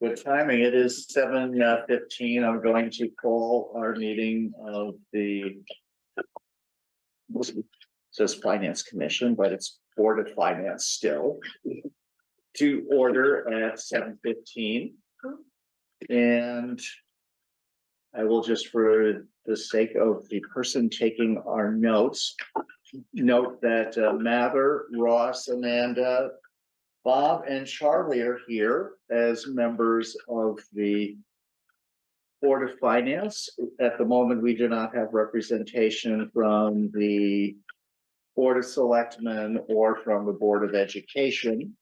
Good timing. It is 7:15. I'm going to call our meeting of the it says Finance Commission, but it's Board of Finance still to order at 7:15. And I will just, for the sake of the person taking our notes, note that Mather, Ross, Amanda, Bob, and Charlie are here as members of the Board of Finance. At the moment, we do not have representation from the Board of Selectmen or from the Board of Education,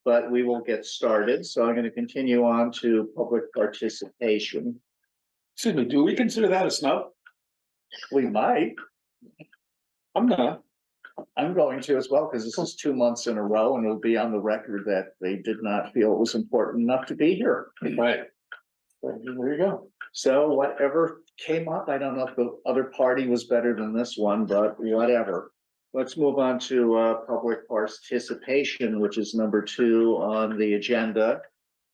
but we will get started. So I'm going to continue on to public participation. Excuse me, do we consider that a snub? We might. I'm not. I'm going to as well, because this is 2 months in a row and it'll be on the record that they did not feel it was important enough to be here. Right. There you go. So whatever came up, I don't know if the other party was better than this one, but whatever. Let's move on to public participation, which is number 2 on the agenda.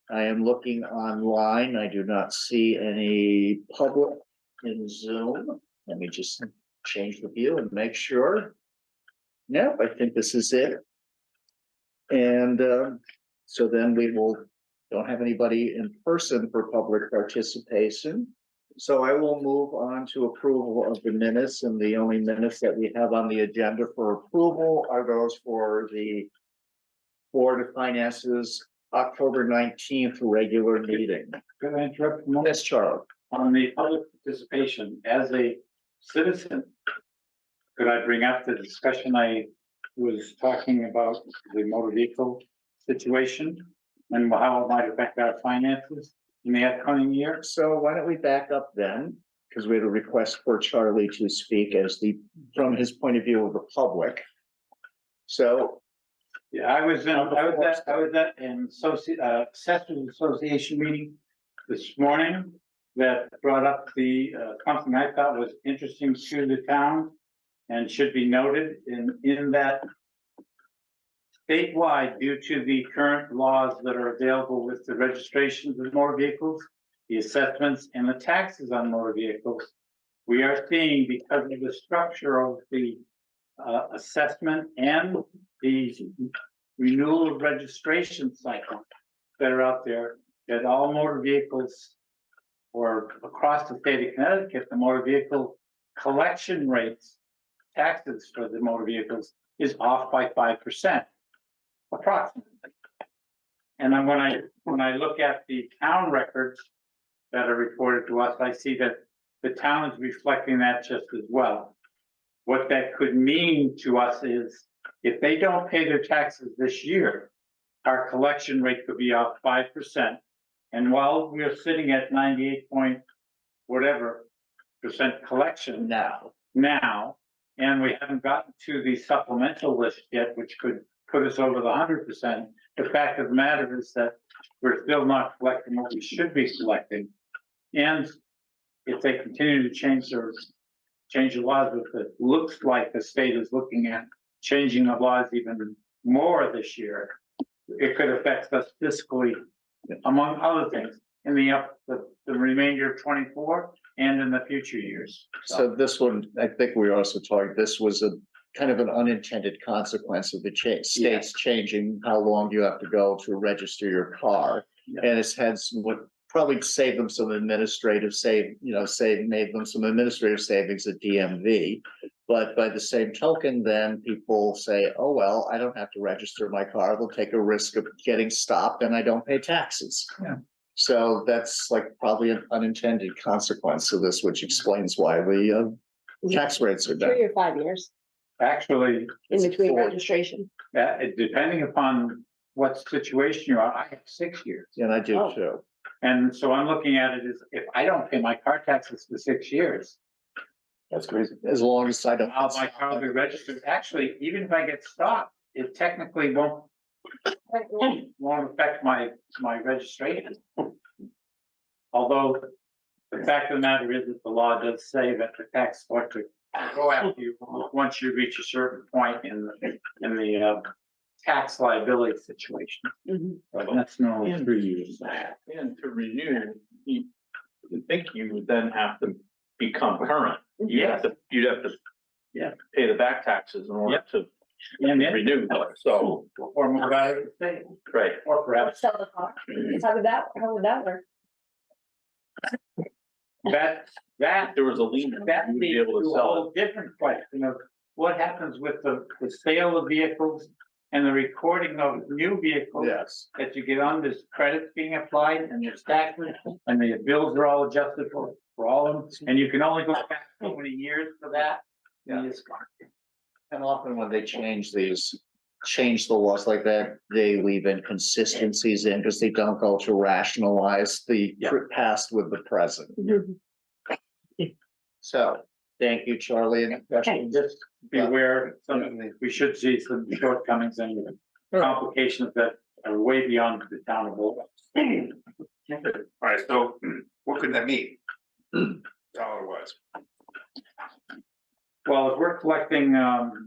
I am looking online. I do not see any public in Zoom. Let me just change the view and make sure. Nope, I think this is it. And so then we don't have anybody in person for public participation. So I will move on to approval of the minutes, and the only minutes that we have on the agenda for approval are those for the Board of Finance's October 19th regular meeting. Could I interrupt a moment? Yes, Charlie. On the public participation, as a citizen, could I bring up the discussion I was talking about, the motor vehicle situation and how it might affect our finances in the upcoming year? So why don't we back up then? Because we had a request for Charlie to speak from his point of view of the public. So Yeah, I was at an Assessors Association meeting this morning that brought up something I thought was interesting to the town and should be noted in that statewide, due to the current laws that are available with the registrations of motor vehicles, the assessments and the taxes on motor vehicles, we are seeing, because of the structure of the assessment and the renewal of registration cycle that are out there, that all motor vehicles, or across the state of Connecticut, the motor vehicle collection rates, taxes for the motor vehicles is off by 5%, approximately. And then when I look at the town records that are reported to us, I see that the town is reflecting that just as well. What that could mean to us is, if they don't pay their taxes this year, our collection rate could be off 5%. And while we're sitting at 98 point whatever percent collection now, and we haven't gotten to the supplemental list yet, which could put us over the 100%. The fact of the matter is that we're still not collecting what we should be collecting. And if they continue to change the laws, it looks like the state is looking at changing the laws even more this year, it could affect us fiscally, among other things, in the remainder of 24 and in the future years. So this one, I think we also talked, this was a kind of an unintended consequence of the states changing how long you have to go to register your car. Yeah. And it's had what probably saved them some administrative made them some administrative savings at DMV. But by the same token, then people say, oh, well, I don't have to register my car. They'll take a risk of getting stopped and I don't pay taxes. Yeah. So that's like probably an unintended consequence of this, which explains why the tax rates are down. 3 or 5 years Actually, in between four. registration. depending upon what situation you are, I have 6 years. And I do Oh. too. And so I'm looking at it as, if I don't pay my car taxes for 6 years, That's crazy. As long as I don't. my car will be registered. Actually, even if I get stopped, it technically won't affect my registration. Although the fact of the matter is that the law does say that the tax collector go after you once you reach a certain point in the tax liability situation. Mhm. But that's normally And 3 years. And to renew, you think you would then have to become current. You'd have to. Yeah. Pay the back taxes in order to And then, renew, so, or move out of the state, right. or perhaps Sell the car. How would that work? that There was a lien, that you'd be leads able to to a sell it. whole different question of what happens with the sale of vehicles and the recording of new vehicles. Yes. That you get on, there's credits being applied and there's taxes and the bills are all adjusted for all of them. And you can only go back so many years for that. Yeah. And it's- And often when they change the laws like that, they leave inconsistencies in because they don't go to rationalize the Yeah. past with the present. Mhm. So, thank you, Charlie. Any questions? Just be aware, we should see some shortcomings and complications that are way beyond the town of Bolton. All right, so what could that mean? Dollar wise. Well, if we're collecting,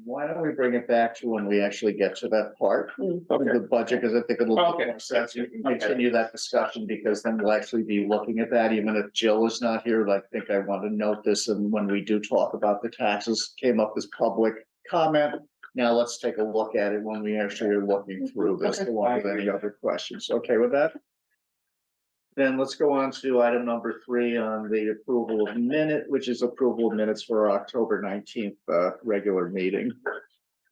Why don't we bring it back to when we actually get to that part of Okay, the budget, because I think it'll Okay. make more sense. You can continue that discussion, because then we'll actually be looking at that, even if Jill is not here. I think I want to note this, and when we do talk about the taxes, came up as public comment. Now let's take a look at it when we actually are looking through this, along with any other questions. Okay with that? Then let's go on to item number 3 on the approval of minute, which is approval of minutes for October 19th, regular meeting.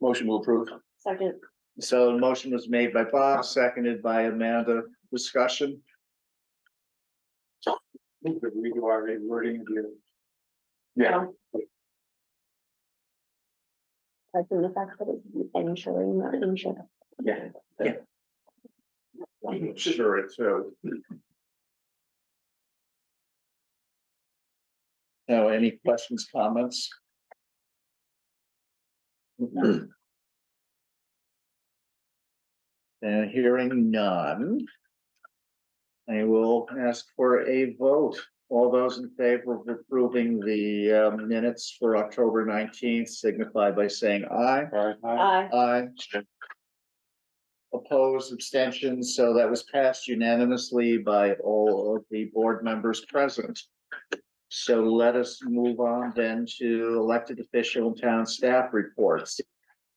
motion to approve. Second. So the motion was made by Bob, seconded by Amanda. Discussion? we could redo our wording of your. Yeah. That's in the fact that it's insuring, not insured. Yeah. Sure, it's Now, any questions, comments? And hearing none. I will ask for a vote. All those in favor of approving the minutes for October 19th signify by saying aye. Aye. Aye. Opposed, abstentions, so that was passed unanimously by all of the board members present. So let us move on then to elected official and town staff reports.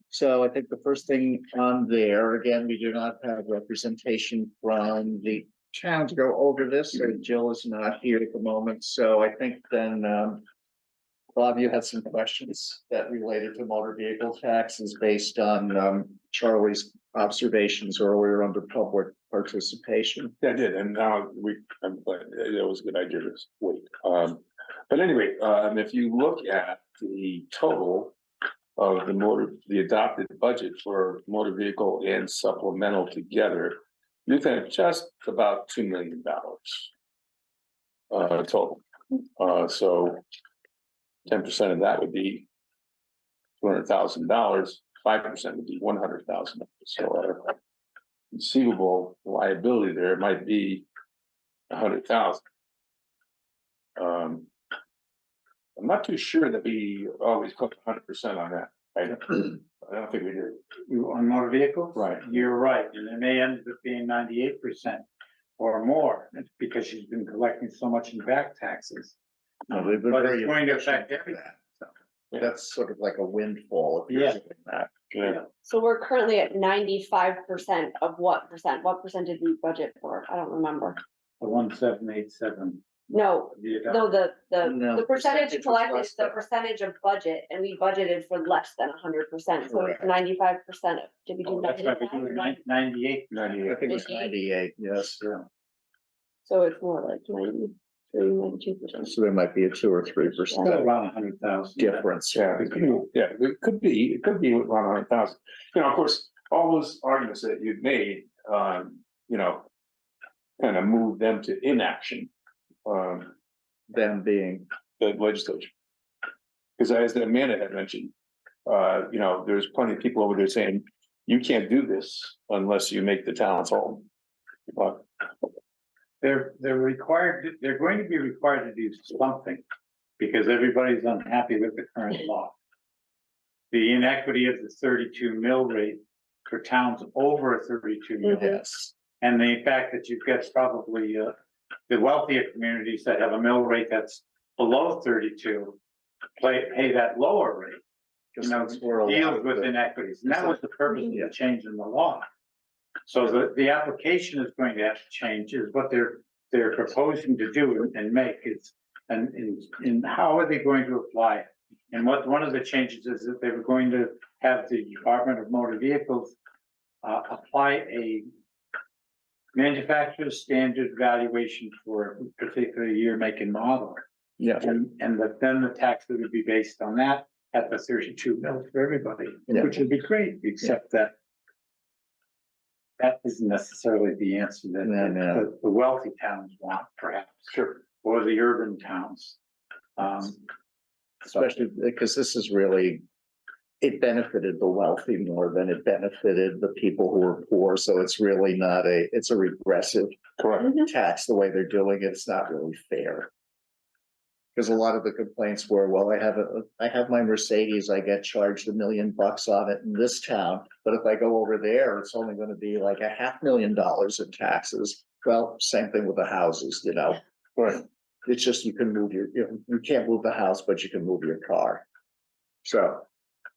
So I think the first thing on there, again, we do not have representation from the town to go over this, so Jill is not here at the moment, so I think then, Bob, you had some questions that related to motor vehicle taxes based on, Charlie's observations earlier under public participation. Yeah, I did, and now I'm glad, it was a good idea to wait. But anyway, if you look at the total of the adopted budget for motor vehicle and supplemental together, you think just about $2 million. Total. So 10% of that would be $200,000, 5% would be $100,000. So our conceivable liability there might be 100,000. I'm not too sure that we always put 100% on that. I don't think we do. You on motor vehicles? Right. You're right, and it may end up being 98% or more, it's because she's been collecting so much in back taxes. No, they've been But very it's going to efficient affect with everything. that. That's sort of like a windfall if you're Yeah. doing that. Yeah. So we're currently at 95% of what percent? What percent did we budget for? I don't remember. The 1787. No, no, the No, the percentage was collected less is the than- percentage of budget, and we budgeted for less than 100%, so it's Correct. 95%. Did we do Oh, that's right, we 95? do 98. I think it was 98, yes, yeah. So it's more like 93, 92%. So there might be a 2 or 3% Still around 100,000. difference. Yeah, it could be around 100,000. You know, of course, all those arguments that you've made, you know, kind of move them to inaction. Them being, The legislature. Because as Amanda had mentioned, you know, there's plenty of people over there saying, you can't do this unless you make the towns whole. But They're required, they're going to be required to do something because everybody's unhappy with the current law. The inequity of the 32 mill rate for towns over 32 million. Yes, And the fact that you've got probably, the wealthier communities that have a mill rate that's below 32, pay that lower rate. You know, that's where a lot deals of with the- inequities, and that was the purpose of Yeah. the change in the law. So the application is going to have to change, is what they're proposing to do and make is, and how are they going to apply it? And one of the changes is that they were going to have the Department of Motor Vehicles apply a manufacturer's standard valuation for a particular year, make and model. Yeah, And then the tax would be based on that at the 32 mils for everybody, Yeah. which would be great, except that that isn't necessarily the answer that No. the wealthy towns want, perhaps. Sure. Or the urban towns. especially because this is really, it benefited the wealthy more than it benefited the people who were poor. So it's really not it's a regressive Correct. tax the way they're doing it. It's not really fair. Because a lot of the complaints were, well, I have my Mercedes, I get charged $1 million on it in this town, but if I go over there, it's only going to be like $500,000 in taxes. Well, same thing with the houses, you know. Right. It's just you can move you can't move the house, but you can move your car. So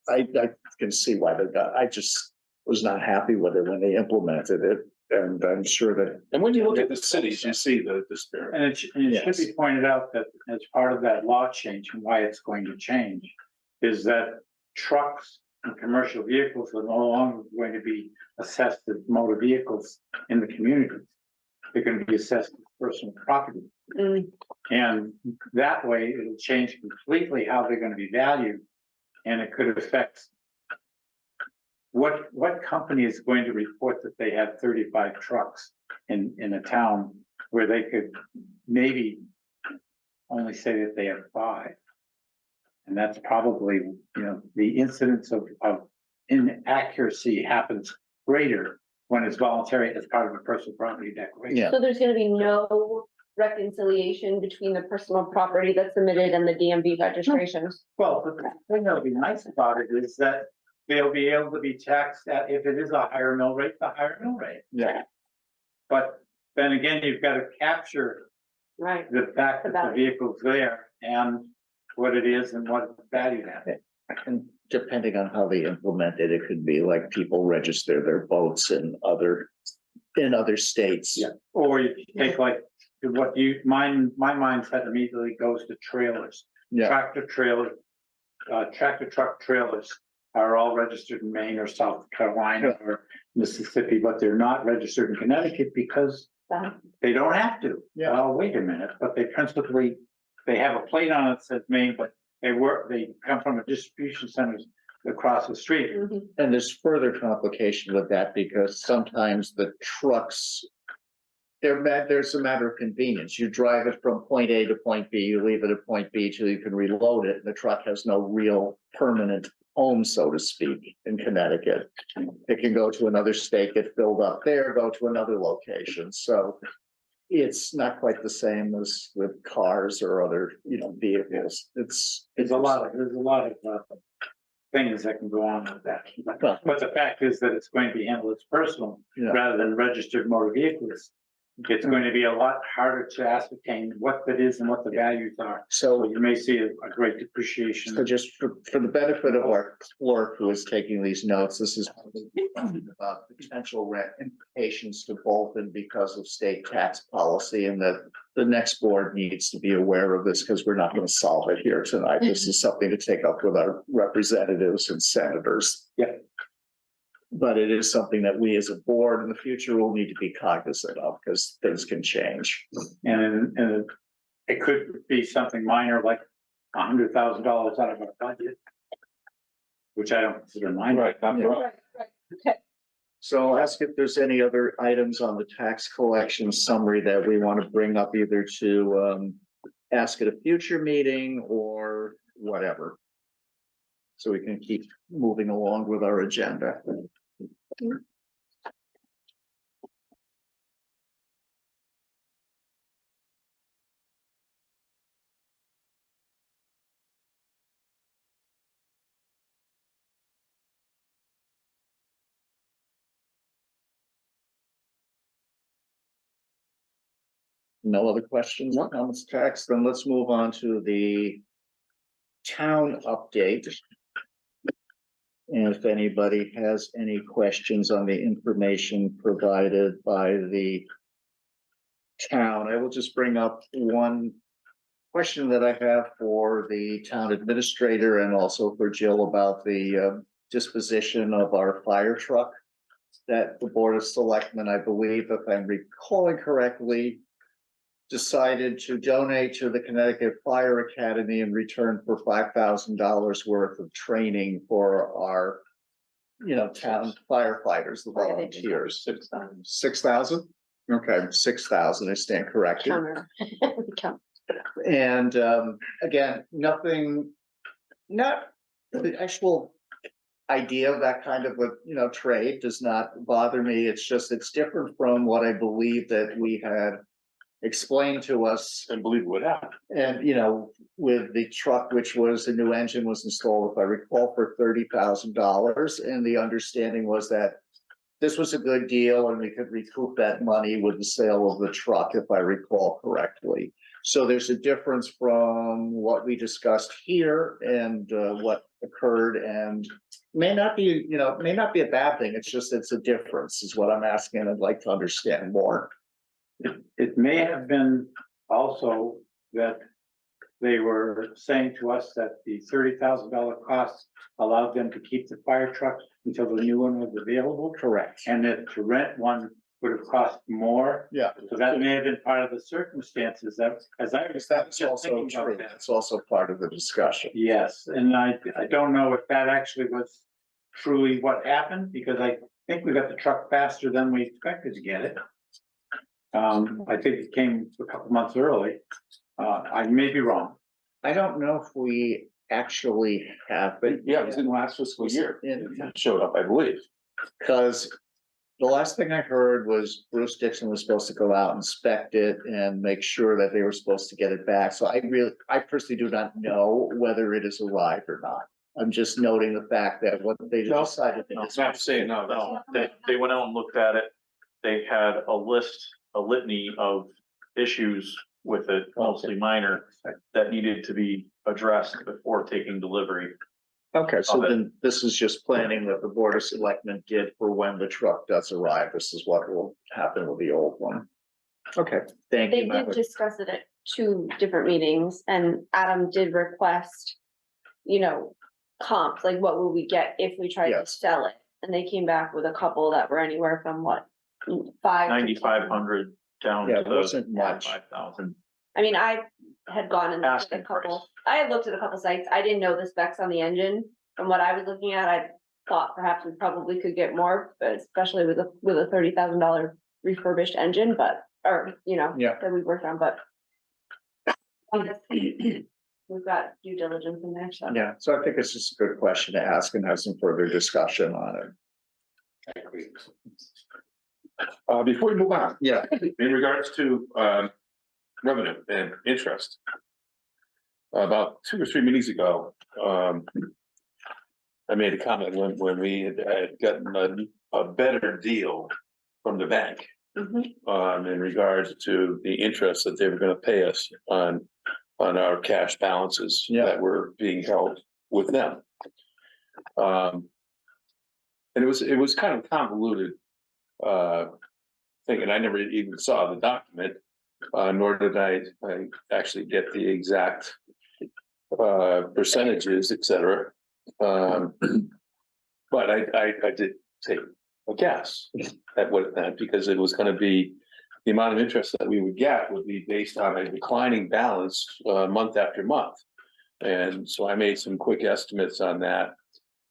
I can see why I just was not happy with it when they implemented it. And I'm sure that, And when you look at the cities, you see the disparity. And it should be pointed out that as part of that law change and why it's going to change is that trucks and commercial vehicles are no longer going to be assessed as motor vehicles in the communities. They're going to be assessed as personal property. Mm. And that way it'll change completely how they're going to be valued. And it could affect what company is going to report that they have 35 trucks in a town where they could maybe only say that they have 5. And that's probably, the incidence of inaccuracy happens greater when it's voluntary as part of a personal property declaration. yeah, So there's gonna be no reconciliation between the personal property that's submitted and the DMV registrations. Well, but the thing that'll be nice about it is that they'll be able to be taxed at, if it is a higher mill rate, the higher mill rate. yeah. But then again, you've got to capture Right. the fact The that the value. vehicle's there and what it is and what it's valued at. And depending on how they implement it, it could be like people register their boats in other states. Yeah. Or you take like, my mind set immediately goes to trailers. Yeah, Tractor truck trailers are all registered in Maine or South Carolina or Mississippi, but they're not registered in Connecticut because That- they don't have to. Yeah. Oh, wait a minute, but they have a plate on it that says Maine, but they come from a distribution centers across the street. Mhm. and there's further complication with that because sometimes the trucks, there's a matter of convenience. You drive it from point A to point B, you leave it at point B till you can reload it. The truck has no real permanent home, so to speak, in Connecticut. It can go to another state, get filled up there, go to another location. So it's not quite the same as with cars or other, vehicles. There's a lot of things that can go on with that. Well- But the fact is that it's going to be handled as personal Yeah. rather than registered motor vehicles. It's going to be a lot harder to ascertain what that is and what the values are. So So you may see a great depreciation. So just for the benefit of our clerk who is taking these notes, this is about potential rent implications to Bolton because of state tax policy and that the next board needs to be aware of this because we're not going to solve it here tonight. This is something to take up with our representatives and senators. Yeah. But it is something that we as a board in the future will need to be cognizant of because things can change. And it could be something minor like $100,000 out of our budget. Which I don't consider minor. Right, not Yeah. wrong. Right, right. Okay. So I'll ask if there's any other items on the tax collection summary that we want to bring up either to ask at a future meeting or whatever. So we can keep moving along with our agenda. No other questions, comments, text, then let's move on to the town update. And if anybody has any questions on the information provided by the town, I will just bring up one question that I have for the town administrator and also for Jill about the disposition of our fire truck that the Board of Selectmen, I believe, if I'm recalling correctly, decided to donate to the Connecticut Fire Academy in return for $5,000 worth of training for our, town firefighters, the volunteers. 6,000? Okay, 6,000, I stand corrected. Counter. Count. And again, nothing, not the actual idea of that kind of a, trade does not bother me. It's just, it's different from what I believe that we had explained to us. And believe what happened. And, with the truck, which was, the new engine was installed, if I recall, for $30,000. And the understanding was that this was a good deal and we could recoup that money with the sale of the truck, if I recall correctly. So there's a difference from what we discussed here and what occurred, and may not be, may not be a bad thing. It's just, it's a difference is what I'm asking. I'd like to understand more. It may have been also that they were saying to us that the $30,000 cost allowed them to keep the fire truck until the new one was available. Correct. And that to rent one would have cost more. Yeah. So that may have been part of the circumstances that, as I was That's just also thinking true. about that. That's also part of the discussion. Yes, and I don't know if that actually was truly what happened, because I think we got the truck faster than we expected to get it. I think it came a couple months early. I may be wrong. I don't know if we actually have, but Yeah, it was in the last fiscal year. in- It showed up, I believe. because the last thing I heard was Bruce Dixon was supposed to go out, inspect it and make sure that they were supposed to get it back. So I personally do not know whether it has arrived or not. I'm just noting the fact that what they No, decided. No, it's not saying no. No, they went out and looked at it. They had a litany of issues with it, mostly minor, that needed to be addressed before taking delivery. Okay, so Okay. then this is just planning that the Board of Selectmen did for when the truck does arrive. This is what will happen with the old one. Okay, thank They you. did discuss it at 2 different meetings, and Adam did request, comps, like what will we get if we tried to Yes. sell it? And they came back with a couple that were anywhere from what, 5 to 10. 9,500 down Yeah, to it wasn't much. 5,000. I mean, I had gone and looked at Asking a couple, price. I had looked at a couple sites, I didn't know the specs on the engine. From what I was looking at, I thought perhaps we probably could get more, but especially with a $30,000 refurbished engine, Yeah. that we worked on, but. We've got due diligence in there, so. Yeah, so I think it's just a good question to ask and have some further discussion on it. I agree. Before we move on, Yeah, in regards to revenue and interest. About 2 or 3 meetings ago, I made a comment when we had gotten a better deal from the bank. Mhm. In regards to the interest that they were gonna pay us on our cash balances Yeah. that were being held with them. And it was kind of convoluted, thing, and I never even saw the document, nor did I actually get the exact percentages, et cetera. But I did take a guess at what it meant, because it was gonna be, the amount of interest that we would get would be based on a declining balance, month after month. And so I made some quick estimates on that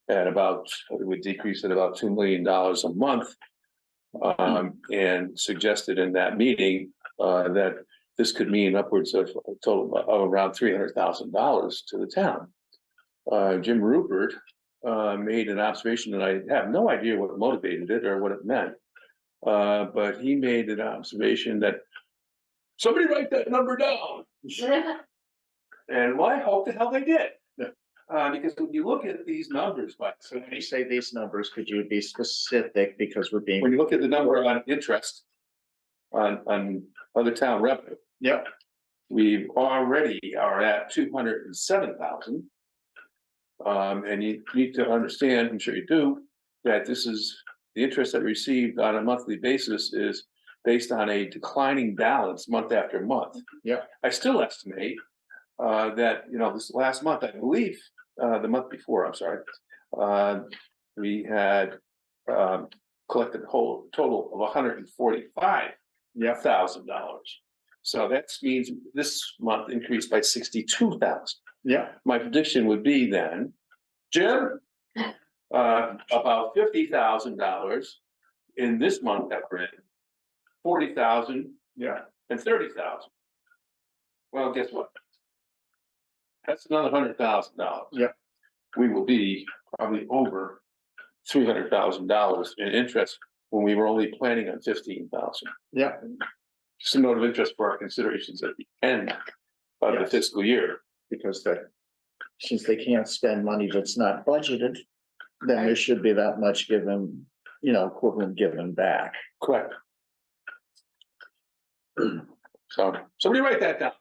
at about, it would decrease at about $2 million a month. And suggested in that meeting, that this could mean upwards of a total of around $300,000 to the town. Jim Rupert made an observation that I have no idea what motivated it or what it meant. But he made an observation that somebody write that number down. And why, hope the hell they did. Because when you look at these numbers, but so when you say these numbers, could you be specific, because we're being. when you look at the number on interest on other town revenue, Yep. We already are at 207,000. And you need to understand, I'm sure you do, that this is, the interest that we received on a monthly basis is based on a declining balance month after month. Yep. I still estimate, that, this last month, I believe, the month before, I'm sorry, we had, collected a whole total of $145,000. So that means this month increased by 62,000. Yeah, My prediction would be then, Jim, about $50,000 in this month that we're in, 40,000 yeah, and 30,000. Well, guess what? That's another $100,000. Yeah. We will be probably over $300,000 in interest when we were only planning on 15,000. yeah, Just a note of interest for our considerations at the end of the Yes. fiscal year. because since they can't spend money that's not budgeted, then there should be that much given, equivalent given back. Correct. So somebody write that down.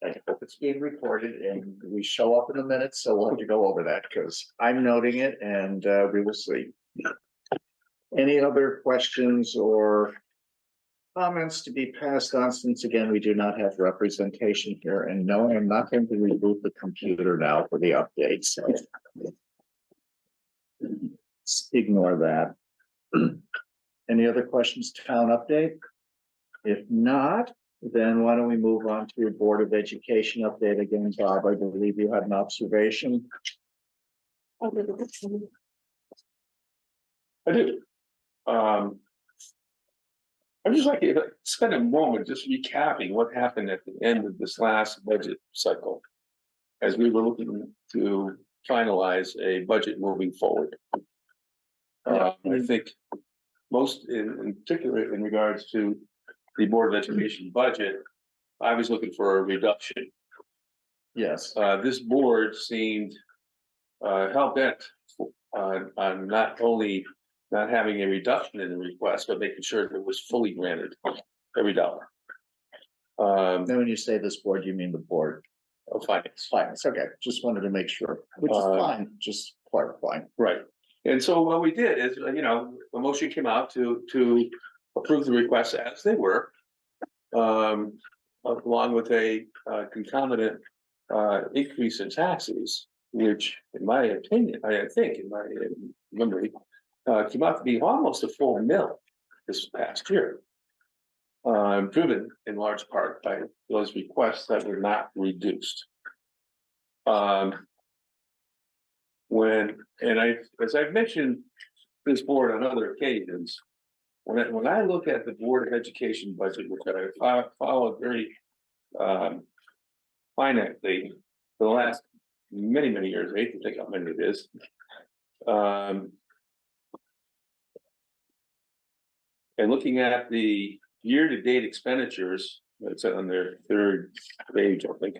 I hope it's being recorded and we show up in a minute, so we'll have to go over that because I'm noting it and we will see. Any other questions or comments to be passed on, since again, we do not have representation here, and no, I'm not going to reboot the computer now for the update, so. Ignore that. Any other questions, town update? If not, then why don't we move on to your Board of Education update again, Bob? I believe you had an observation. I do. I'd just like to spend a moment just recapping what happened at the end of this last budget cycle. As we were looking to finalize a budget moving forward. I think most in particular in regards to the Board of Education budget, I was looking for a reduction. Yes, This board seemed hell bent on not only not having a reduction in the request, but making sure that it was fully granted every dollar. then when you say this board, you mean the Board Of finance. Finance, okay, just wanted to make sure, which is fine, just clarifying. Right. And so what we did is, the motion came out to approve the requests as they were. Along with a concomitant increase in taxes, which in my opinion, I think in my memory, came out to be almost a full mill this past year. Driven in large part by those requests that were not reduced. As I've mentioned this board on other occasions, when I look at the Board of Education budget, which I followed very finitely for the last many, many years, I hate to think how many it is. And looking at the year-to-date expenditures, it's on their third page, I think,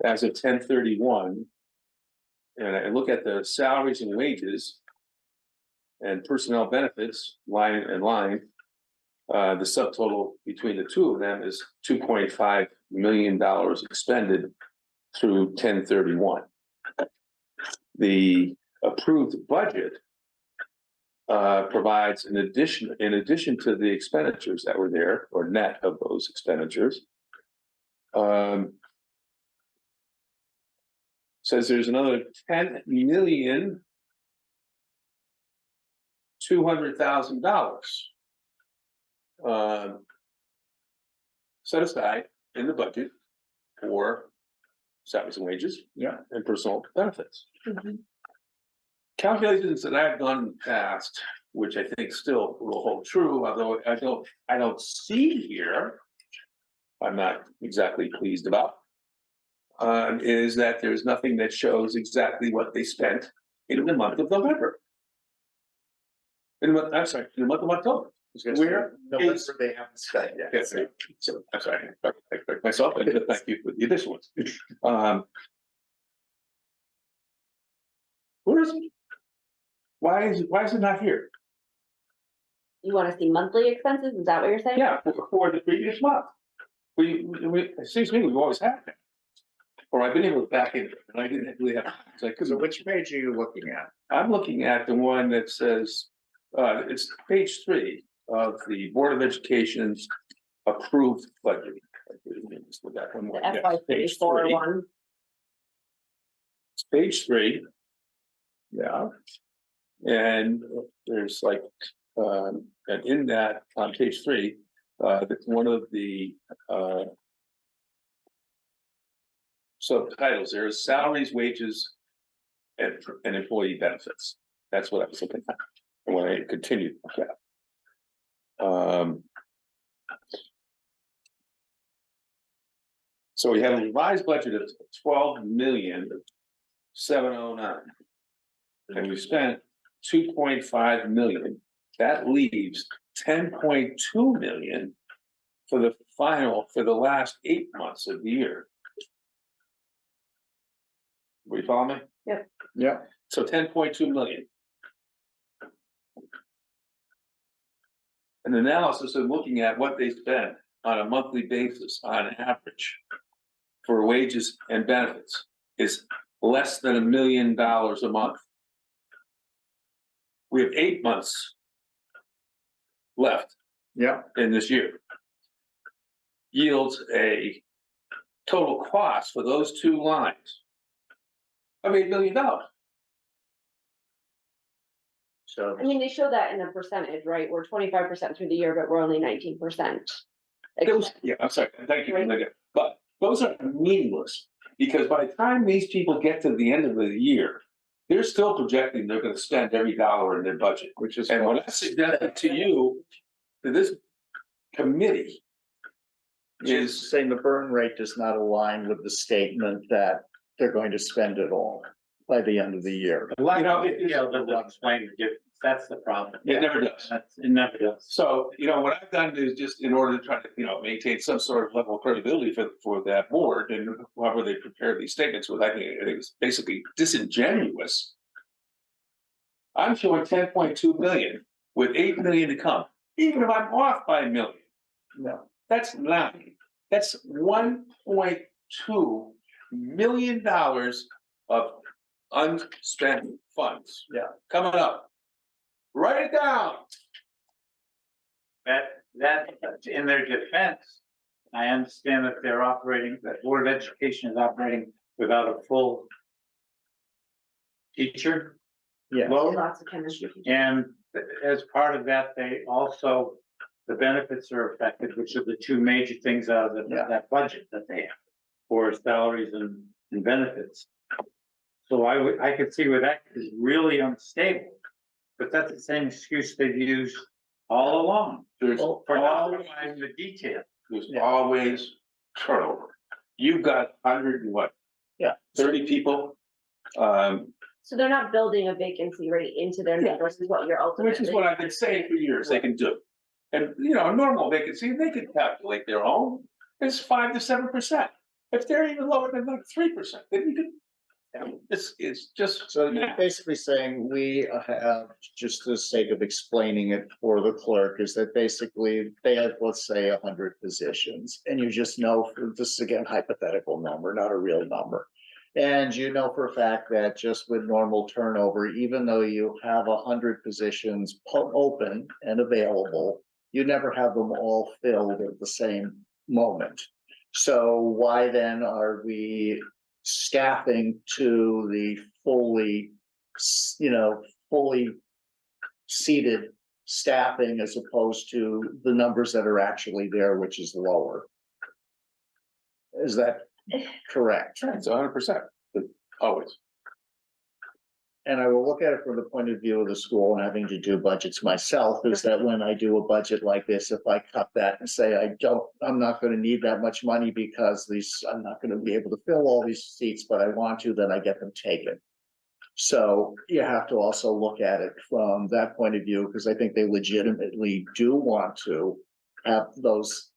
as of 10/31, and I look at the salaries and wages and personnel benefits line and line, the subtotal between the two of them is $2.5 million expended through 10/31. The approved budget provides in addition to the expenditures that were there, or net of those expenditures, says there's another $10,200,000 set aside in the budget for salaries and wages, and personal benefits. Calculations that I've done in the past, which I think still will hold true, although I don't see here, I'm not exactly pleased about, is that there's nothing that shows exactly what they spent in the month of November. In the month of October. Where is- November, they haven't spent yet. Yes, so I'm sorry, I correct myself, and thank you for the additional ones. Where is it? Why is it not here? You wanna see monthly expenses? Is that what you're saying? Yeah, for the previous month. It seems to me we've always had that. Or I've been able to back in, and I didn't really have, because I So couldn't. which page are you looking at? I'm looking at the one that says, it's page 3 of the Board of Education's approved budget. Let's look at one more. The Yes, FY page 24 3. one. It's page 3. Yeah. And there's like, and in that, on page 3, that's one of the, subtitles, there is salaries, wages, and employee benefits. That's what I was looking at, and when I continued with that. So we have a revised budget of 12,709,000. And we spent 2.5 million. That leaves 10.2 million for the last 8 months of the year. We follow me? Yeah. So 10.2 million. An analysis of looking at what they spend on a monthly basis on average for wages and benefits is less than $1 million a month. We have 8 months left Yeah, in this year. Yields a total cost for those 2 lines of $8 million. so, I mean, they show that in a percentage, right? We're 25% through the year, but we're only 19%. Yeah, I'm sorry, thank you, Linda. But those are meaningless, because by the time these people get to the end of the year, they're still projecting they're gonna spend every dollar in their budget. which is. And what I suggested to you, to this committee, is saying the burn rate does not align with the statement that they're going to spend it all by the end of the year. The lack of it- detail doesn't explain the difference. That's the problem. it never does. It never does. So, what I've done is just in order to try to, maintain some sort of level of credibility for that board and whoever they prepare these statements with, I think it was basically disingenuous. I'm showing 10.2 million with 8 million to come, even if I'm off by $1 million. No, That's $1.2 million of unspent funds. Yeah. Coming up. Write it down. That, in their defense, I understand that they're operating, that Board of Education is operating without a full teacher. yeah, load. Lots of chemistry. And as part of that, they also, the benefits are affected, which are the 2 major things out of Yeah. that budget that they have for salaries and benefits. So I could see where that is really unstable, but that's the same excuse they've used all along There's for not always, providing the detail. there's Yeah. always turnover. You've got 100 and what? Yeah. 30 people. So they're not building a vacancy rate into their numbers is what you're ultimately. Which is what I've been saying for years they can do. And, a normal vacancy, they can calculate their own, it's 5 to 7%. If they're even lower than like 3%, then you can, it's just. so you're basically saying we have, just for the sake of explaining it for the clerk, is that basically they have, let's say, 100 positions. And you just know, this is again hypothetical number, not a real number. And you know for a fact that just with normal turnover, even though you have 100 positions open and available, you never have them all filled at the same moment. So why then are we staffing to the fully seated staffing as opposed to the numbers that are actually there, which is lower? Is that correct? It's 100%, always. And I will look at it from the point of view of the school and having to do budgets myself, is that when I do a budget like this, if I cut that and say, I'm not gonna need that much money because I'm not gonna be able to fill all these seats, but I want to, then I get them taken. So you have to also look at it from that point of view, because I think they legitimately do want to have those,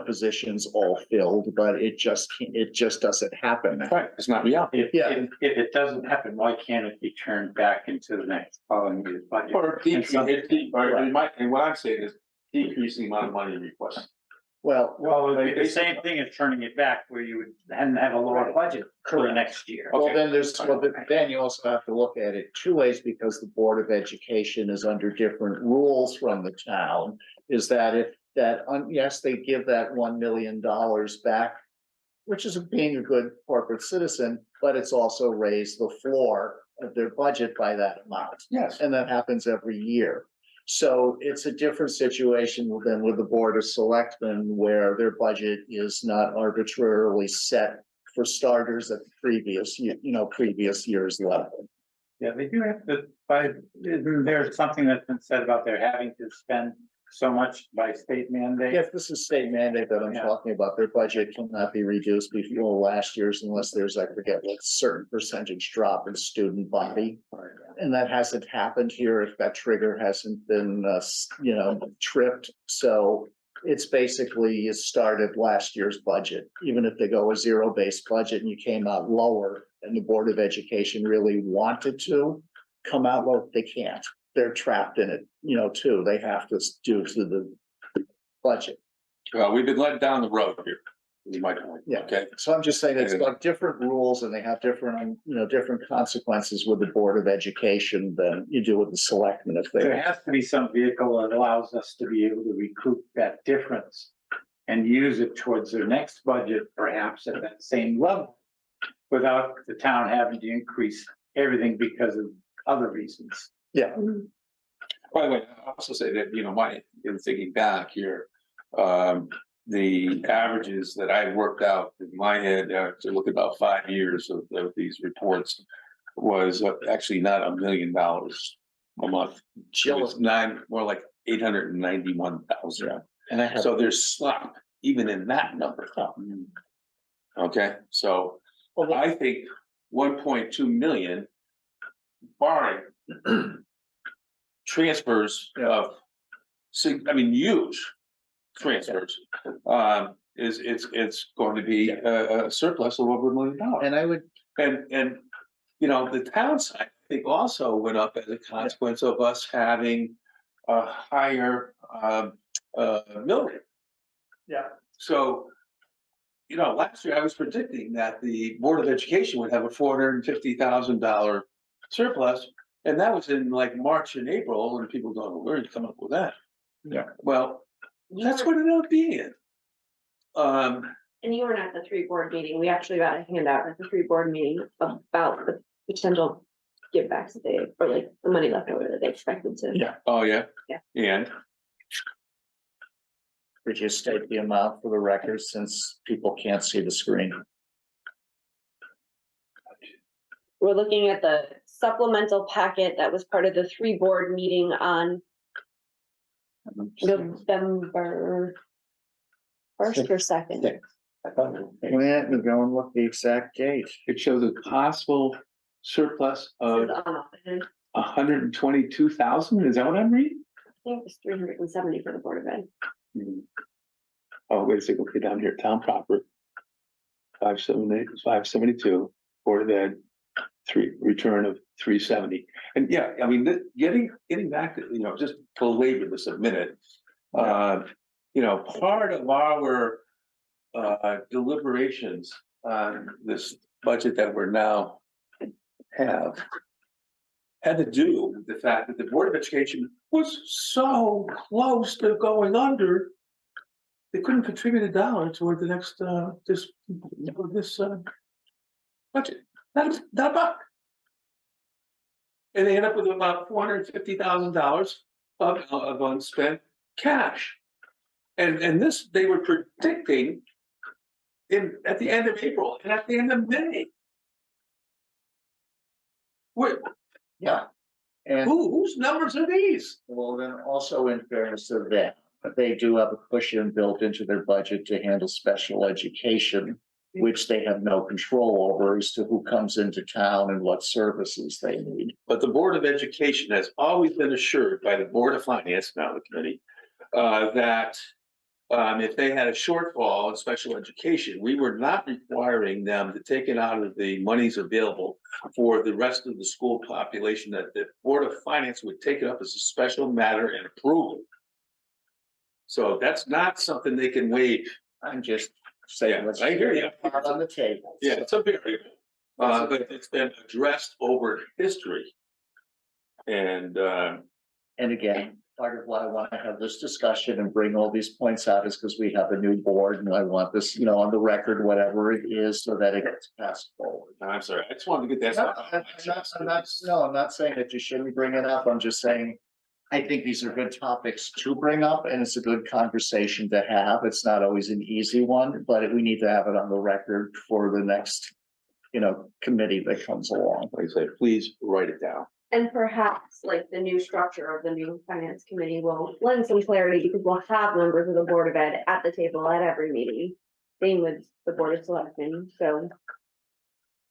positions all filled, but it just doesn't happen. Right, it's not reality. If it doesn't happen, why can't it be turned back into the next following year's budget? Or and what I'm saying is decreasing the amount of money requested. Well, Well, it would be the same thing as turning it back where you would then have a lower budget for the next year. well, Okay. then you also have to look at it two ways, because the Board of Education is under different rules from the town. Is that yes, they give that $1 million back, which is being a good corporate citizen, but it's also raised the floor of their budget by that amount. Yes. And that happens every year. So it's a different situation than with the Board of Selectmen, where their budget is not arbitrarily set for starters at the previous year's level. Yeah, they do have to, there's something that's been said about their having to spend so much by state mandate. If this is state mandate that I'm Yeah. talking about, their budget cannot be reduced before last year's unless there's, I forget, like certain percentage drop in student body. And that hasn't happened here if that trigger hasn't been, tripped. So it's basically, you started last year's budget. Even if they go a zero-based budget and you came out lower and the Board of Education really wanted to come out low, they can't. They're trapped in it, too. They have to do to the budget. Well, we've been led down the road here, is my point. Yeah. Okay. So I'm just saying it's got different rules and they have different, different consequences with the Board of Education than you do with the selectmen if There they. has to be some vehicle that allows us to be able to recoup that difference and use it towards their next budget, perhaps at that same level, without the town having to increase everything because of other reasons. Yeah, By the way, I also say that, in thinking back here, the averages that I worked out in my head to look at about 5 years of these reports was actually not $1 million a month. It was more like 891,000. and I have, So there's slop even in that number. Okay, so I think 1.2 million, barring transfers of, huge transfers, it's going to be a surplus of over $1 million. and I would, And the town side, I think, also went up as a consequence of us having a higher mill rate. Yeah. So, last year I was predicting that the Board of Education would have a $450,000 surplus. And that was in like March and April, and people going, where did you come up with that? Yeah. Well, that's what it ended up being. And you weren't at the 3 board meeting. We actually got a handout at the 3 board meeting about the potential give backs that they, or like the money left over that they expected to. Yeah. Oh, yeah? Yeah. And could you state the amount for the record since people can't see the screen? We're looking at the supplemental packet that was part of the 3 board meeting on November 1st or 2nd. We're going to look the exact date. it shows a possible surplus of I 122,000. Is that what I'm reading? think it was 370 for the Board of Ed. Oh, wait a second, okay, down here, town proper. 578, 572, Board of Ed, return of 370. And yeah, getting back to, just to labor this a minute. Part of our deliberations on this budget that we're now had to do with the fact that the Board of Education was so close to going under. They couldn't contribute $1 toward the next this budget, not a buck. And they end up with about $450,000 of unspent cash. And this they were predicting at the end of April and at the end of May. Yeah. And Whose numbers are these? well, then also in fairness to them, they do have a cushion built into their budget to handle special education, which they have no control over as to who comes into town and what services they need. But the Board of Education has always been assured by the Board of Finance, now the committee, that if they had a shortfall in special education, we were not requiring them to take it out of the monies available for the rest of the school population, that the Board of Finance would take it up as a special matter and approve it. So that's not something they can waive. I'm just saying, Yeah, let's I hear get you. it out on the table. Yeah, it's a variable, but it's been addressed over history. And, And again, part of why I want to have this discussion and bring all these points out is because we have a new board and I want this, on the record, whatever it is, so that it gets passed forward. I'm sorry, I just wanted to get that. No, stuff. I'm not saying that you shouldn't bring it up. I'm just saying, I think these are good topics to bring up and it's a good conversation to have. It's not always an easy one, but we need to have it on the record for the next, committee that comes along. Like I say, please write it down. And perhaps like the new structure of the new finance committee will lend some clarity because we'll have members of the Board of Ed at the table at every meeting. Same with the Board of Selectmen, so.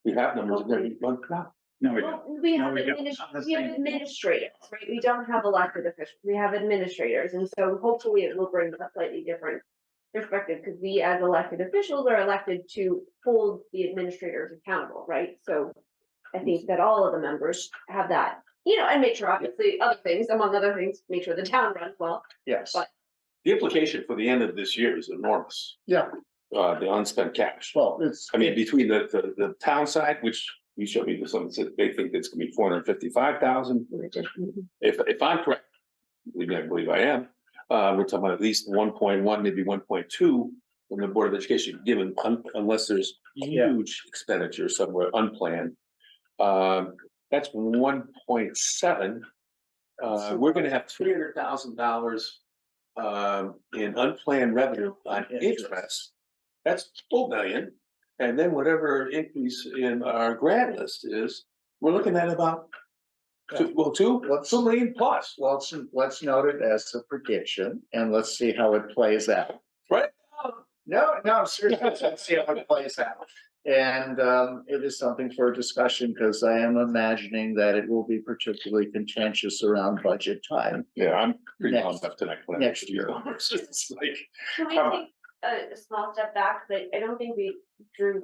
We have numbers in every month now. No, we don't. Well, we No, have we don't. we have administrators, right? We don't have elected officials, we have administrators, and so hopefully it will bring a slightly different perspective, because we as elected officials are elected to hold the administrators accountable, right? So I think that all of the members have that, and make sure obviously other things, among other things, make sure the town runs well. Yes. But- The implication for the end of this year is enormous. Yeah. The unspent cash. Well, Between the town side, which you showed me some, they think it's gonna be 455,000. If I'm correct, I believe I am, we're talking about at least 1.1, maybe 1.2 from the Board of Education, given unless there's huge expenditure somewhere unplanned. That's 1.7. We're gonna have $300,000 in unplanned revenue on interest. That's full million. And then whatever increase in our grant list is, we're looking at about two million plus. well, let's note it as a prediction and let's see how it plays out. Right. No, seriously, let's see how it plays out. And it is something for discussion because I am imagining that it will be particularly contentious around budget time Yeah, I'm pretty Next- pumped up tonight. next year. It's just like, Can we Come take a small step back, but I don't think we drew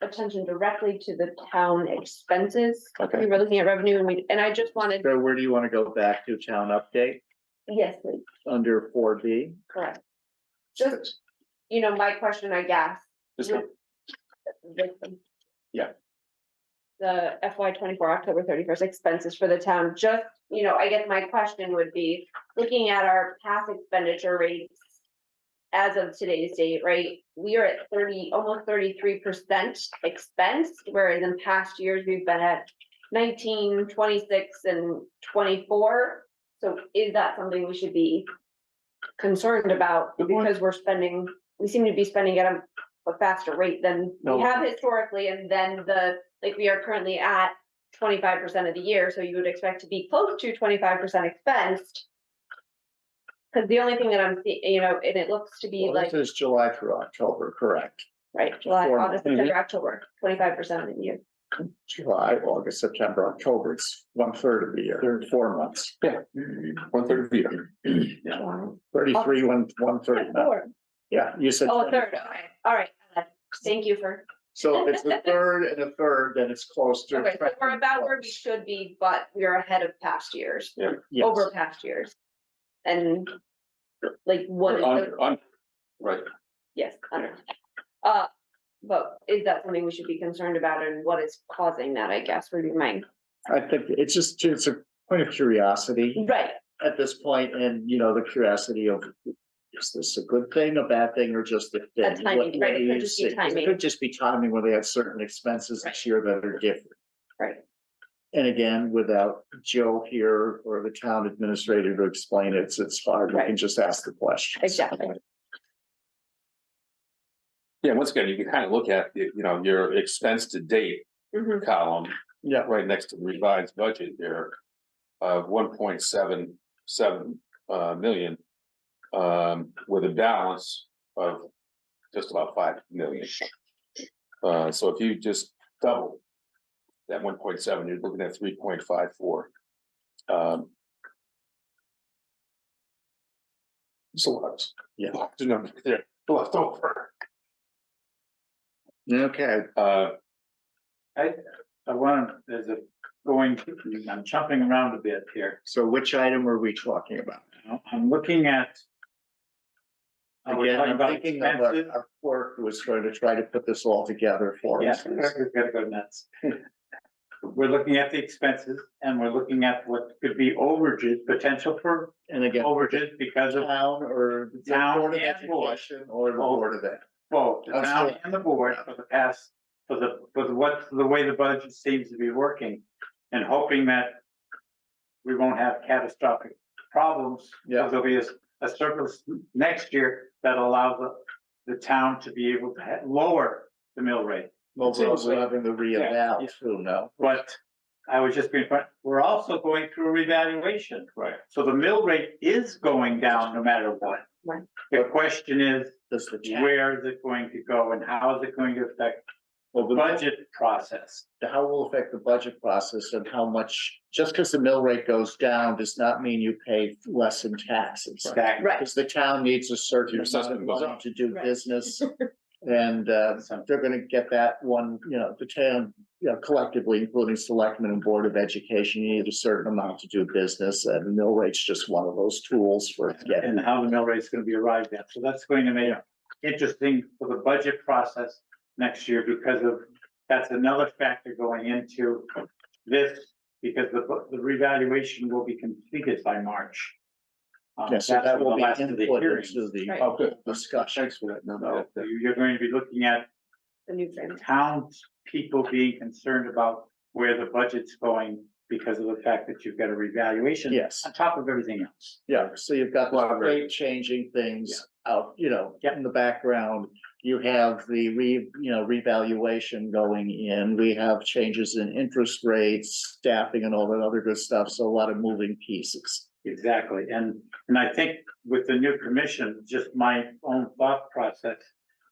attention directly to the town expenses. Okay. We were looking at revenue and I just wanted, So where do you want to go back to town update yes, please, under 4B? correct. Just, my question, I guess. just Yeah. The FY 24 October 31st expenses for the town, just, I guess my question would be, looking at our past expenditure rates. As of today's date, right, we are at almost 33% expense, whereas in past years, we've been at 19, 26, and 24. So is that something we should be concerned about? Good point. Because we seem to be spending at a faster rate than No. we have historically, and then we are currently at 25% of the year, so you would expect to be close to 25% expensed. Because the only thing that I'm seeing, and it looks to be Well, like, this is July through October, correct? right, July, Four August, September, October, 25% of the year. July, August, September, October, it's 1/3 of the year, 4 months. 1/3 of the year. July. 33, 1/3. Four. Yeah, you said. Oh, a third, okay, all right. Thank you for, So it's a third and a third, then it's close to. okay, so we're about where we should be, but we are ahead of past years, Yes. over past years. And what is the, Right. yes, under. But is that something we should be concerned about, and what is causing that, I guess, would be my, I think it's a point of curiosity right, at this point, and the curiosity of, is this a good thing, a bad thing, or just a thing? A timing, What right, it do could you just be see? 'Cause timing. It could just be timing where they have certain expenses this year that are different. right, And again, without Joe here or the town administrator to explain it, it's hard, we can just ask the question. exactly. Yeah, once again, you can kind of look at, your expense to date Mhm. column Yeah, right next to the revised budget there. 1.77 million. With a balance of just about 5 million. So if you just double that 1.7, you're looking at 3.54. It's a lot. Yeah. Lots of numbers there, left over. Okay, I want, I'm jumping around a bit here. so which item are we talking about? I'm looking at. We're Again, talking I'm about thinking of expenses. our clerk who was trying to put this all together for Yeah, us. we've got to go nuts. We're looking at the expenses and we're looking at what could be overages, potential for And again, overages because of town or the Town Board of and board. Education or the Board of Ed. both the I'm town sorry. and the board for the past, for the way the budget seems to be working. And hoping that we won't have catastrophic problems. Yeah. Because there'll be a surplus next year that allows the town to be able to lower the mill rate. Well, we're Seems also like- having the reeval too, no? But I was just being, we're also going through revaluation. Right. So the mill rate is going down no matter what. Right. The question is, Does the town, where is it going to go and how is it going to affect the well, budget process? how will affect the budget process and how much, just because the mill rate goes down does not mean you pay less in taxes. Exactly. Right. Because the town needs a certain Your amount assessment of goes money up. to do Right. business. And they're gonna get that one, the town, collectively, including selectmen and board of education, you need a certain amount to do business, and the mill rate's just one of those tools for getting. And how the mill rate is going to be arrived at. So that's going to make it interesting for the budget process next year because that's another factor going into this, because the revaluation will be completed by March. Yeah, so That's that for will the be last of the input hearings. into the Right. Oh, good. discussion. Thanks for that. No, So that- you're going to be looking at The new frame. townspeople being concerned about where the budget's going because of the fact that you've got a revaluation. Yes. On top of everything else. Yeah, so you've got Well, the right. rate changing things out, Yeah. in the background. You have the revaluation going in. We have changes in interest rates, staffing and all that other good stuff. So a lot of moving pieces. Exactly, and I think with the new commission, just my own thought process,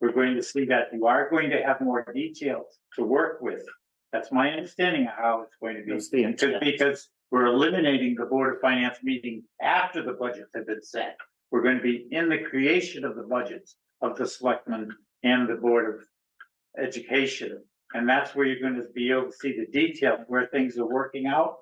we're going to see that you are going to have more details to work with. That's my understanding of how it's going to be. That's the intent. Because we're eliminating the Board of Finance meeting after the budgets have been set. We're going to be in the creation of the budgets of the selectmen and the Board of Education. And that's where you're going to be able to see the detail where things are working out.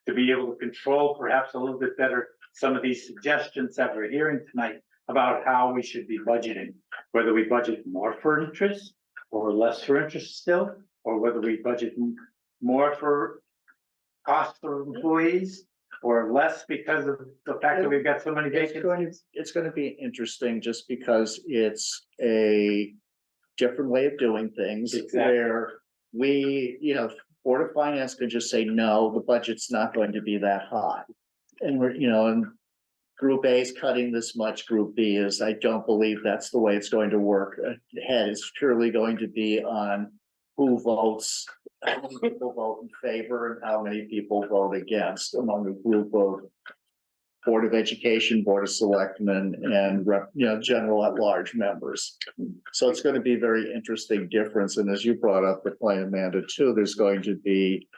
To be able to control perhaps a little bit better some of these suggestions that we're hearing tonight about how we should be budgeting. Whether we budget more for interest or less for interest still, or whether we budget more for cost for employees or less because of the fact that we've got so many vacancies. It's going to be interesting just because it's a different way of doing things. Exactly. Where we, Board of Finance could just say, no, the budget's not going to be that high. And we're, and Group A is cutting this much, Group B is, I don't believe that's the way it's going to work ahead. It's purely going to be on who votes, how many people vote in favor and how many people vote against among a group of Board of Education, Board of Selectmen, and general at large members. So it's going to be a very interesting difference. And as you brought up the point, Amanda, too, there's going to be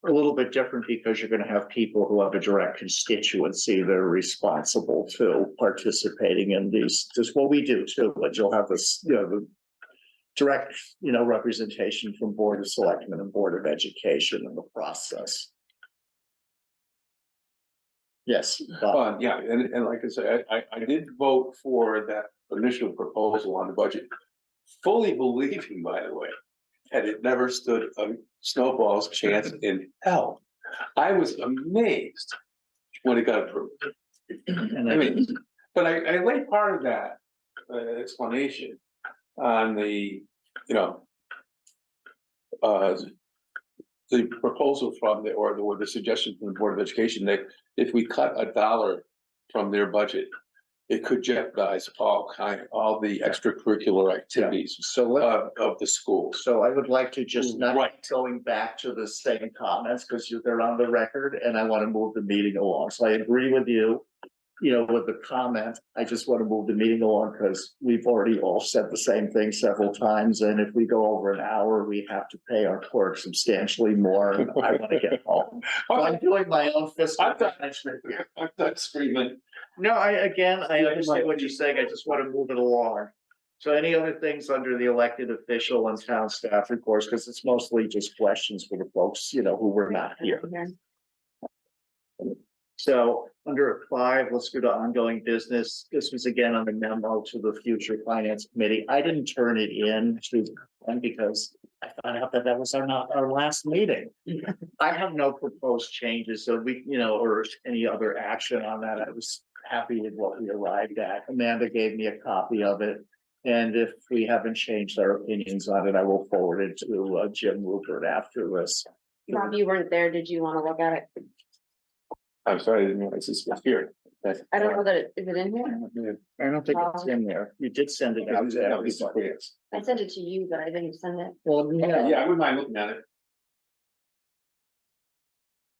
a little bit different because you're going to have people who have a direct constituency that are responsible to participating in these. Just what we do too, but you'll have this, the direct, representation from Board of Selectmen and Board of Education in the process. Yes. Bob. Yeah, and like I said, I did vote for that initial proposal on the budget. Fully believing, by the way, that it never stood a snowball's chance in hell. I was amazed when it got approved. And I I mean, but I laid part of that explanation on the proposal from or the suggestion from the Board of Education that if we cut $1 from their budget, it could jeopardize all the extracurricular activities so let, of the schools. so I would like to just not Right. going back to the same comments because they're on the record and I want to move the meeting along. So I agree with you, with the comment. I just want to move the meeting along because we've already all said the same thing several times. And if we go over an hour, we have to pay our clerk substantially more. And I want to get home. So I'm doing my own fiscal I'm done. management here. I'm not screaming. No, I understand what you're saying. I just want to move it along. So any other things under the elected official and town staff reports, because it's mostly just questions for the folks, you know, who were not here. So under 5, let's go to ongoing business. This was again on the memo to the future finance committee. I didn't turn it in to them because I found out that that was our last meeting. I have no proposed changes, so we, you know, or any other action on that. I was happy with what we arrived at. Amanda gave me a copy of it. And if we haven't changed our opinions on it, I will forward it to Jim Rupert after this. Rob, you weren't there. Did you wanna look at it? I'm sorry, I didn't realize this was here. I don't know that is it in here? I don't think it's in there. You did send it out to everybody. I sent it to you, but I didn't send it. Well, yeah, Yeah, I wouldn't mind looking at it.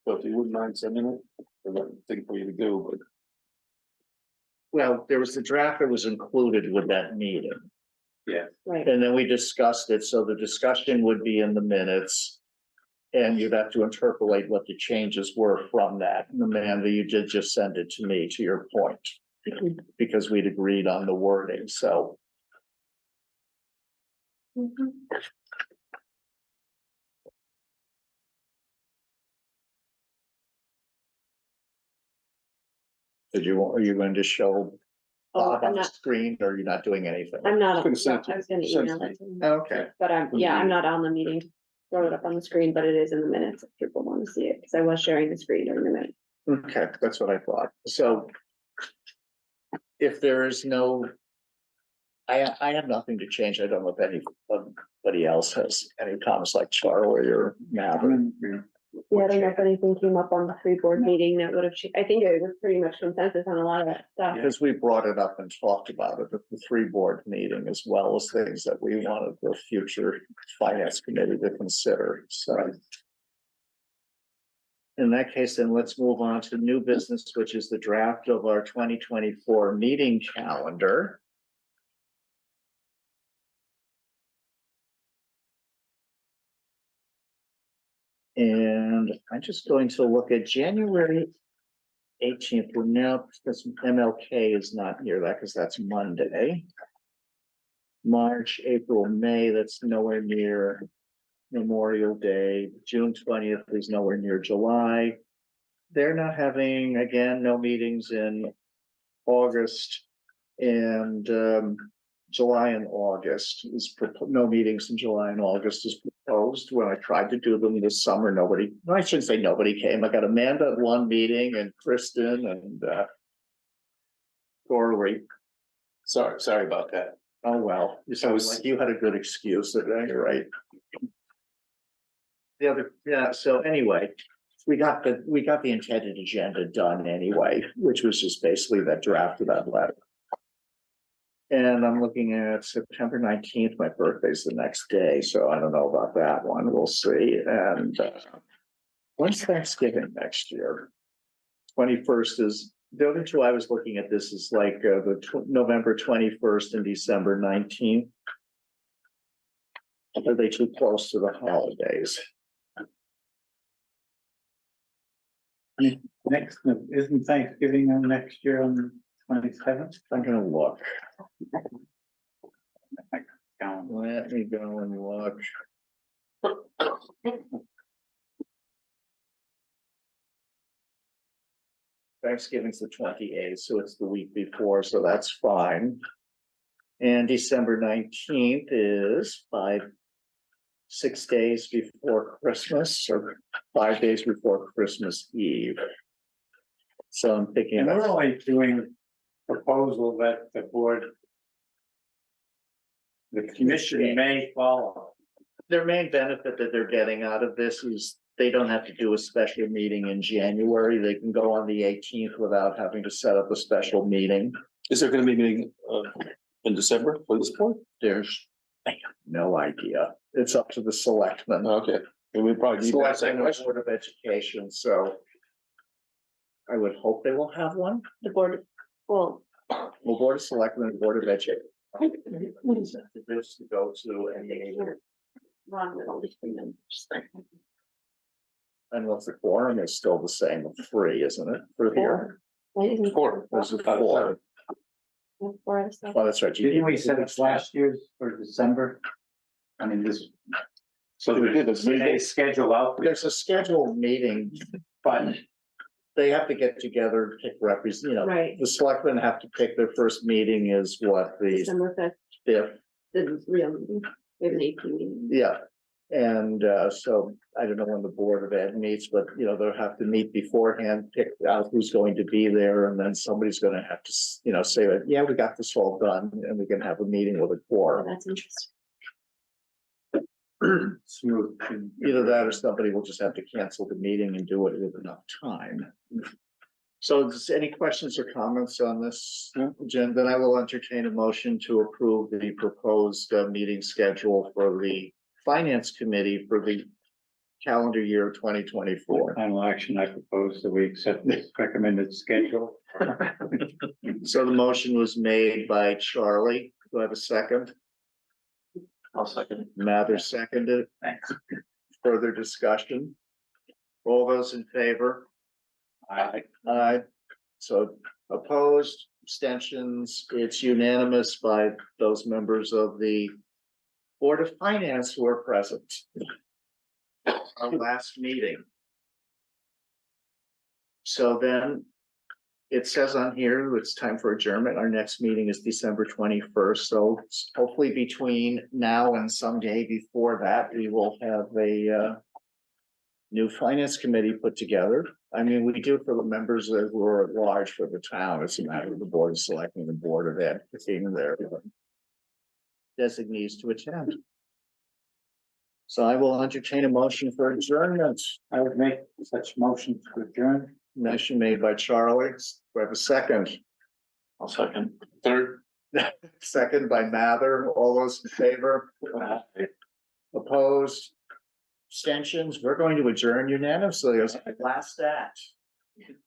So if you wouldn't mind sending it, there's nothing for you to do, but. well, there was the draft that was included with that meeting. Right. And then we discussed it, so the discussion would be in the minutes. And you'd have to interpolate what the changes were from that. And Amanda, you did just send it to me, to your point. Because we'd agreed on the wording, so. Are you going to show Oh, Bob I'm on the not, screen, or you're not doing anything? I'm not, Gonna send I was gonna send email it to him, Okay, but I'm not on the meeting. Throw it up on the screen, but it is in the minutes if people want to see it, because I was sharing the screen during the minute. okay, that's what I thought, so. If there is no. I have nothing to change, I don't know if anybody else has any comments like Charlie or Matt. Yeah, I don't know if anything came up on the 3 board meeting that would have, I think it was pretty much consensus on a lot of that stuff. Because we brought it up and talked about it at the 3 board meeting, as well as things that we wanted the future finance committee to consider, so. In that case, then let's move on to new business, which is the draft of our 2024 meeting calendar. And I'm just going to look at January 18th, well, now, this MLK is not near that, because that's Monday. March, April, May, that's nowhere near Memorial Day. June 20th is nowhere near July. They're not having, again, no meetings in August. And July and August is, no meetings in July and August is proposed. When I tried to do them this summer, nobody, I shouldn't say nobody came. I got Amanda at one meeting and Kristen and Corley. Sorry about that. Oh, well, you sound like you had a good excuse today, right? The other, yeah, so anyway, we got the intended agenda done anyway, which was just basically that draft of that letter. And I'm looking at September 19th, my birthday's the next day, so I don't know about that one, we'll see, and when's Thanksgiving next year? 21st is, the other two I was looking at, this is like November 21st and December 19th. Are they too close to the holidays? Next, isn't Thanksgiving on next year on the 27th? I'm gonna look. Let me go and look. Thanksgiving's the 28th, so it's the week before, so that's fine. And December 19th is 6 days before Christmas, or 5 days before Christmas Eve. So I'm thinking And we're about, only doing proposal that the board, the commission may follow. their main benefit that they're getting out of this is they don't have to do a special meeting in January. They can go on the 18th without having to set up a special meeting. Is there gonna be a meeting in December for this point? There's, I have no idea. It's up to the selectmen. Okay, and we probably need to ask that Selectmen and question. Board of Education, so. I would hope they will have one. The board, well, Well, Board of Selectmen and Board of Education. This to go to any, Ron with all these three members. and what's the quorum is still the same of 3, isn't it, for here? Four. Was it four? Oh, that's right. Didn't we set up last year's for December? I mean, this. So We did a they schedule out, There's a scheduled meeting, but they have to get together, pick Right, the selectmen have to pick their first meeting is what, the December fifth, fifth, the real, meeting. We have an AP meeting. yeah. And so I don't know when the Board of Ed meets, but they'll have to meet beforehand, pick out who's going to be there, and then somebody's gonna have to, say that, yeah, we got this all done, and we can have a meeting with a Oh, quorum. that's interesting. smooth. Either that or somebody will just have to cancel the meeting and do it with enough time. So is any questions or comments on this agenda? Then I will entertain a motion to approve the proposed meeting schedule for the Finance Committee for the calendar year 2024. Final action, I propose that we accept this recommended schedule. So the motion was made by Charlie. Do I have a second? I'll second. Mather seconded. Thanks. Further discussion? All those in favor? Aye. Aye. So opposed, abstentions, it's unanimous by those members of the Board of Finance who are present. Our last meeting. So then it says on here, it's time for adjournment. Our next meeting is December 21st. So hopefully between now and someday before that, we will have a new finance committee put together. I mean, we do for the members that were at large for the town. It's a matter of the Board of Selectmen, the Board of Ed, being there. Designees to attend. So I will entertain a motion for adjournment. I would make such motion to adjourn. Motion made by Charlie. Do I have a second? I'll second. Third. Second by Mather. All those in favor? Opposed? Abstentions? We're going to adjourn unanimously as last act.